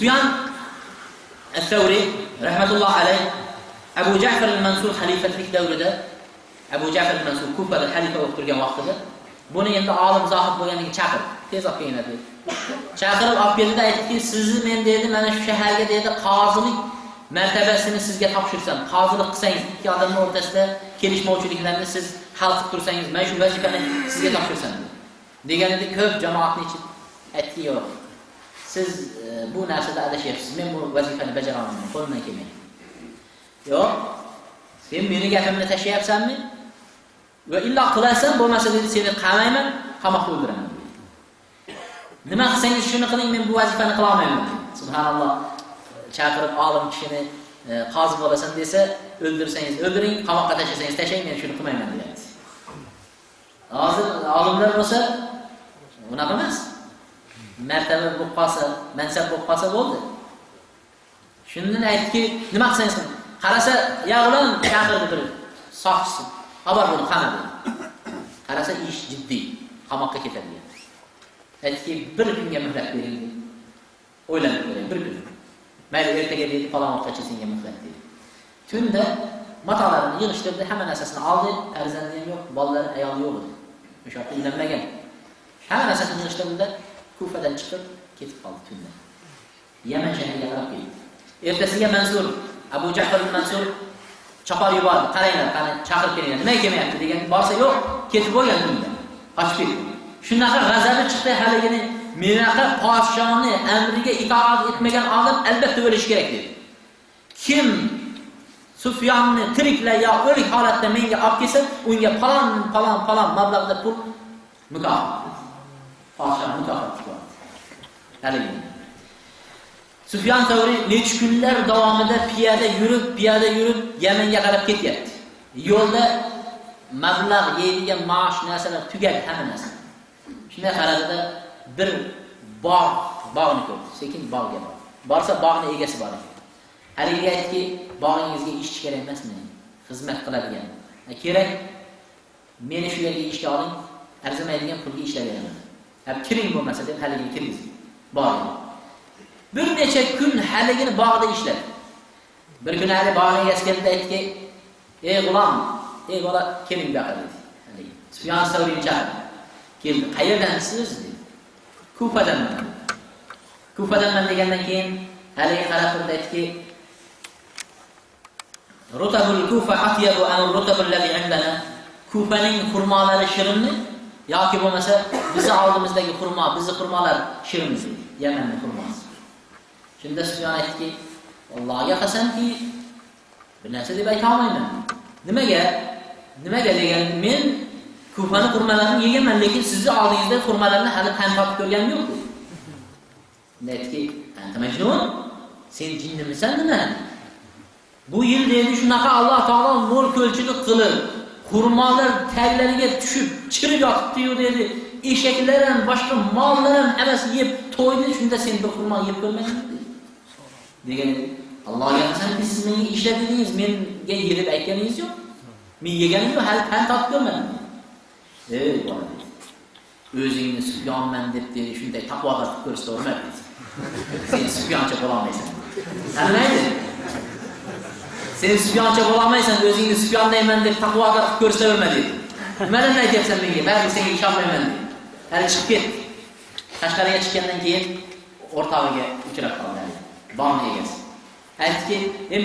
Sufyan as-Savri rahmatullohi alayh Abu Ja'far al-Mansur xalifatlik davrida Abu Ja'far al-Mansur Kufada xalifa bo'lib turgan vaqtida buni endi olim zohid bo'lganiga chaqirib, tez olib kelinglar dedi. Chaqirib olib keldi, aytdiki, sizni men dedi, mana shu shaharga dedi, qozilik martabasini sizga topshirsam, qozilik qilsangiz, ikki odamning o'rtasida kelishmovchiliklarni siz hal qilib tursangiz, men shu vazifani sizga topshirsam deganida ko'p jamoatning ichida aytdi, yo'q. Siz bu narsada adashyapsiz. Men bu vazifani bajara olmayman, qo'limdan kelmaydi. Yo'q. Sen meni gapimni tashlayapsanmi? Va illa qilasan, bo'lmasa dedi, seni qamayman, qamoqqa o'ldiraman. Nima qilsangiz shuni qiling, men bu vazifani qila olmayman. Subhanalloh. Chaqirib olim kishini qozi bo'lasan desa, o'ldirsangiz o'ldiring, qamoqqa tashlasangiz tashlang, men shuni qilmayman deyapti. Hozir olimlar bo'lsa, unaqa emas. Martaba bo'lib qolsa, mansab bo'lib qolsa bo'ldi. Shundan aytdiki, nima qilsangiz qiling. Qarasa, ya ulan chaqirdi bir soqchisi. Xabar bo'ldi, qani dedi. Qarasa ish jiddiy, qamoqqa ketadi. Aytdiki, bir kunga muhlat bering. O'ylanib ko'ring, bir kun. Mayli ertaga dedi, falon vaqtgacha senga muhlat dedi. Tunda matolarini yig'ishtirdi, hamma narsasini oldi, farzandi ham yo'q, bolalari, ayoli yo'q edi. O'sha vaqtda uylanmagan. Hamma narsasini yig'ishtirdi, Kufadan chiqib ketib qoldi tunda. Yaman shahriga qarab ketdi. Ertasiga Mansur, Abu Ja'far al-Mansur chaqar yubordi. Qaranglar, qani chaqirib kelinglar. Nima kelmayapti degan. Borsa yo'q, ketib bo'lgan tunda. Qochib ketdi. Shunaqa g'azabi chiqdi, haligini menaqa podshoni amriga itoat etmagan odam albatta o'lishi kerak dedi. Kim Sufyonni tiriklay yo o'lik holatda menga olib kelsa, unga falon mablag'da pul mukofot. Podshoh mukofot qildi. Haligi Sufyan Savri necha kunlar davomida piyoda yurib Yamanga qarab ketyapti. Yo'lda mablag' yeydigan maosh narsalar tugadi, hamma narsa. Shunday qaradida bir bog'ni ko'rdi. Sekin bog'ga bordi. Borsa bog'ning egasi bor ekan. Haligiga aytdiki, bog'ingizga ishchi kerak emasmi? Xizmat qiladigan. Kerak. Meni shu yerga ishga oling, arzimaydigan pulga ishlab beraman. Hab kiring bo'lmasa deb haligiga kirgizdi. Bordi. Bir necha kun haligini bog'da ishladi. Bir kun hali bog'ning egasi keldi, aytdiki, "Ey g'ulom, ey bola, keling bu yoqqa" dedi. Haligi Sufyan Savri chaqirdi. Keldi. "Qayerdansiz?" dedi. "Kufadanman." "Kufadanman" degandan keyin haliga qarab turdi, aytdiki, "Rutabul Kufa atyabu an rutabul ladhi indana." Kufaning xurmolari shirinmi yoki bo'lmasa bizning oldimizdagi xurmo, bizning xurmolar shirinmi dedi. Yamanning xurmosi. Shunda Sufyan aytdiki, "Allohga qasamki, bir narsa deb ayta olmayman." Nimaga? Degan, men Kufani xurmalarini yeganman, lekin sizning oldingizda xurmalarni hali tan topib ko'rganim yo'q dedi. Aytdiki, "Anta majnun? Sen jinnimisan nima? Bu yil dedi shunaqa Alloh taolo mo'l ko'lchilik qilib, xurmolar taglariga tushib, chirib yotibdi-yu" dedi. "Eshaklar ham, boshqa mollar ham hammasi yeb to'ydi, shunda sen bir xurmo yeb ko'rmadingmi?" degan. Allohga qasamki, siz menga ishladingiz, menga yelib aytganingiz yo'q. Men yeganim yo'q, hali tan topib ko'rmadim. Ey bola, o'zingni Sufyonman deb dedi, shunday taqvoga qilib ko'rsatmaydi. Sen Sufyoncha bo'la olmaysan. Qanday? Sen Sufyoncha bo'la olmaysan, o'zingni Sufyondayman deb taqvoga qilib ko'rsatma dedi. Nimadan aytyapsan menga? Baribir senga ishonmayman dedi. Hali chiqib ketdi. Tashqariga chiqqandan keyin o'rtog'iga uchrab qoldi. Bog'ning egasi. Aytdiki,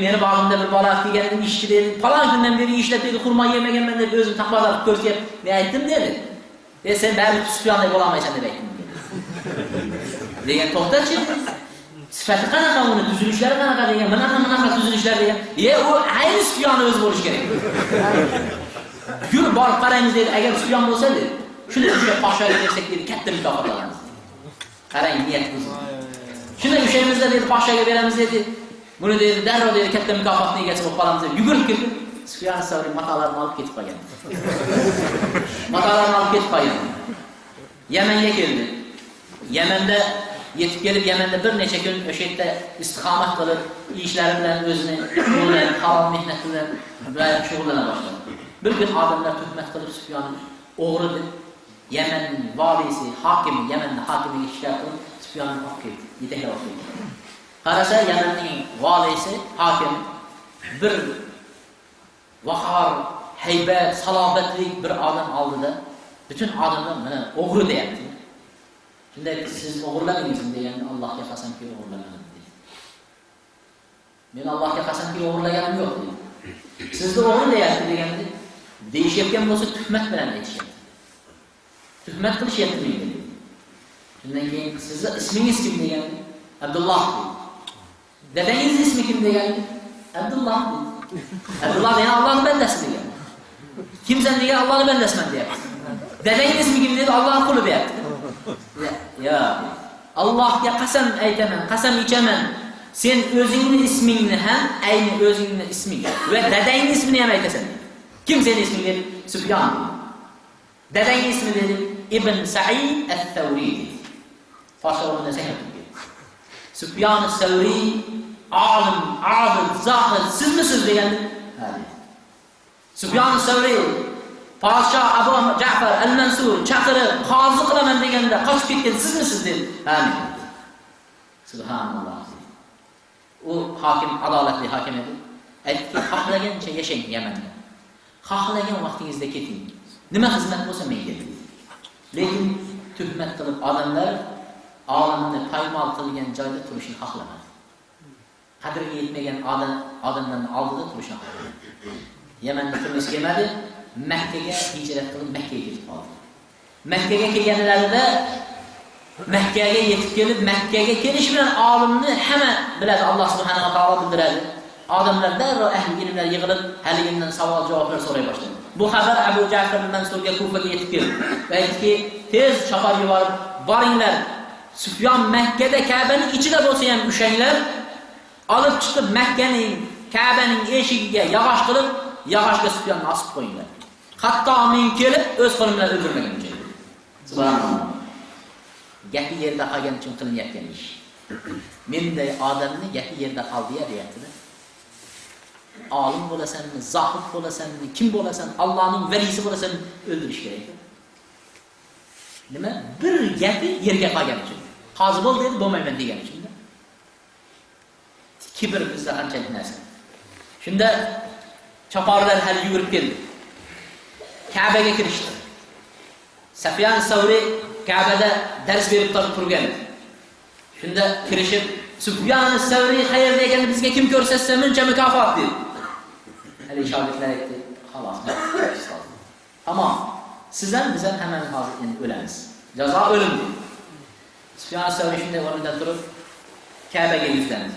meni bog'imda bir bola kelganida ishchi dedi. Falon kundan beri ishlab dedi, xurmo yemaganman deb o'zim taqvoga qilib ko'rsatyapti. Men aytdim dedi. Sen baribir Sufyonday bo'la olmaysan deb aytdim dedi. Degan to'xtachi. Sifati qanaqa, uni tuzilishlari qanaqa degan, mana tuzilishlar degan. U ayni Sufyon o'zi bo'lish kerak. Yurib borib qaraymiz dedi. Agar Sufyon bo'lsa dedi, shuni o'sha podshohga bersak dedi, katta mukofot olamiz. Qarang, niyat bo'lsin. Shuni o'shamizda dedi, podshohga beramiz dedi. Buni dedi, darrov dedi, katta mukofotning egasi bo'lib qolamiz deb yugurib ketdi. Sufyan Savri matolarini olib ketib qolgan. Yamanga keldi. Yamanda yetib kelib, Yamanda bir necha kun o'sha yerda istiqomat qilib, ishlari bilan o'zini shug'ullanib, halol mehnat bilan shug'ullana boshladi. Bir kun odamlar tuhmat qilib Sufyonni o'g'ri deb Yamanning valisi, hokimi, Yamanning hokimiga shikoyat qilib, Sufyonni olib ketdi, yetaklab olib ketdi. Qarasa Yamanning valisi, hokim bir vaqor, haybat, salobatlik bir odam oldida bütün odamlar mana o'g'ri deyapti. Shunday siz o'g'irlamadingizmi deganda Allohga qasamki o'g'irlamadim dedi. Men Allohga qasamki o'g'irlaganim yo'q dedi. Sizni o'g'ri deyapti deganda deyishayotgan bo'lsa tuhmat bilan aytishyapti. Tuhmat qilishyapti menga dedi. Shundan keyin sizni ismingiz kim deganda Abdulloh dedi. Dadangiz ismi kim deganda Abdulloh dedi. Abdulloh degan Allohning bandasi degan. Kimsan degan Allohning bandasiman deyapti. Dadangiz ismi kim dedi Allohning quli deyapti. Ya Allohga qasam aytaman, qasam ichaman. Sen o'zingning ismingni ham, ayni o'zingning isming va dadangning ismini ham aytasan. Kim sening isming dedi? Sufyon. Dadangning ismi dedi Ibn Sa'id al-Thawri. Farscha sen. Sufyon al-Thawri olim, abid, zohid sizmisiz deganda? Ha. Sufyon al-Thawri Podsho Abu Ja'far al-Mansur chaqirib qozi qilaman deganda qochib ketgan sizmisiz dedi. Ha. Subhanalloh. U hokim adolatli hokim edi. Aytdi, xohlagancha yashang Yamanda. Xohlagan vaqtingizda keting. Nima xizmat bo'lsa menga dedi. Lekin tuhmat qilib odamlar olimni paymol qilgan joyda turishni xohlamadi. Qadriga yetmagan odamlarning oldida turishni xohlamadi. Yamanda turmush kelmadi, Makkaga hijrat qilib Makkaga ketib qoldi. Makkaga kelganlarida Makkaga yetib kelib, Makkaga kelish bilan olimni hamma biladi, Alloh subhanahu va taolo bildiradi. Odamlar darrov ahli ilmlar yig'ilib, haligindan savol-javoblar so'ray boshladi. Bu xabar Abu Ja'far al-Mansurga Kufaga yetib keldi. Va aytdiki, tez chaqar yuborib, boringlar. Sufyon Makkada Ka'baning ichida bo'lsa ham ushanglar, olib chiqib Makkaning Ka'baning eshigiga yog'och qilib, yog'ochga Sufyonni osib qo'yinglar. Hatto men kelib o'z qo'lim bilan o'ldirmaguncha. Subhanalloh. Gapi yerda qolgan uchun qilinayotgan ish. Menday odamni gapi yerda qoldi deyapti-da. Olim bo'lasanmi, zohid bo'lasanmi, kim bo'lasan, Allohning valisi bo'lasan o'ldirish kerak. Nima? Bir gapi yerga qolgan uchun. Qozi bo'l dedi, bo'lmayman degan uchun. Kibr bizda qanchalik narsa. Shunda choparlar hali yugurib keldi. Ka'baga kirishdi. Sufyon as-Savri Ka'bada dars berib turgan. Shunda kirishib, Sufyon as-Savri qayerda ekanini bizga kim ko'rsatsa, muncha mukofot dedi. Ali shogirdlar aytdi, xolos. Tamom. Siz ham biz ham hammamiz hozir endi o'lamiz. Jazo o'lim dedi. Sufyon as-Savri shunday o'rnidan turib Ka'baga yuzlandi.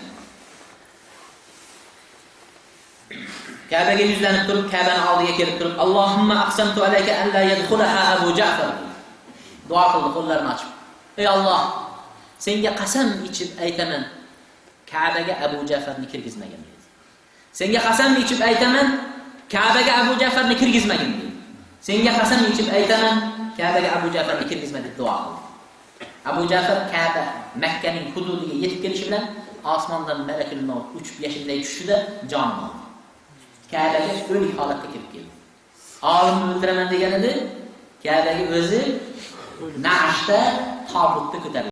Ka'baga yuzlanib turib, Ka'baning oldiga kelib turib, Allohumma aqsamtu alayka an la yadkhulaha Abu Ja'far. Duo qildi qo'llarini ochib. Ey Alloh, senga qasam ichib aytaman, Ka'baga Abu Ja'farni kirgizmagan dedi. Senga qasam ichib aytaman, Ka'baga Abu Ja'farni kirgizmagan dedi. Senga qasam ichib aytaman, Ka'baga Abu Ja'farni kirgizma deb duo qildi. Abu Ja'far Ka'ba Makkaning hududiga yetib kelishi bilan osmondan malakul maut uchib yashinday tushdi-da, jon oldi. Ka'baga o'lik holatda kirib keldi. Olimni o'ldiraman degan edi, Ka'baga o'zi naqshda tobutda ko'tarildi.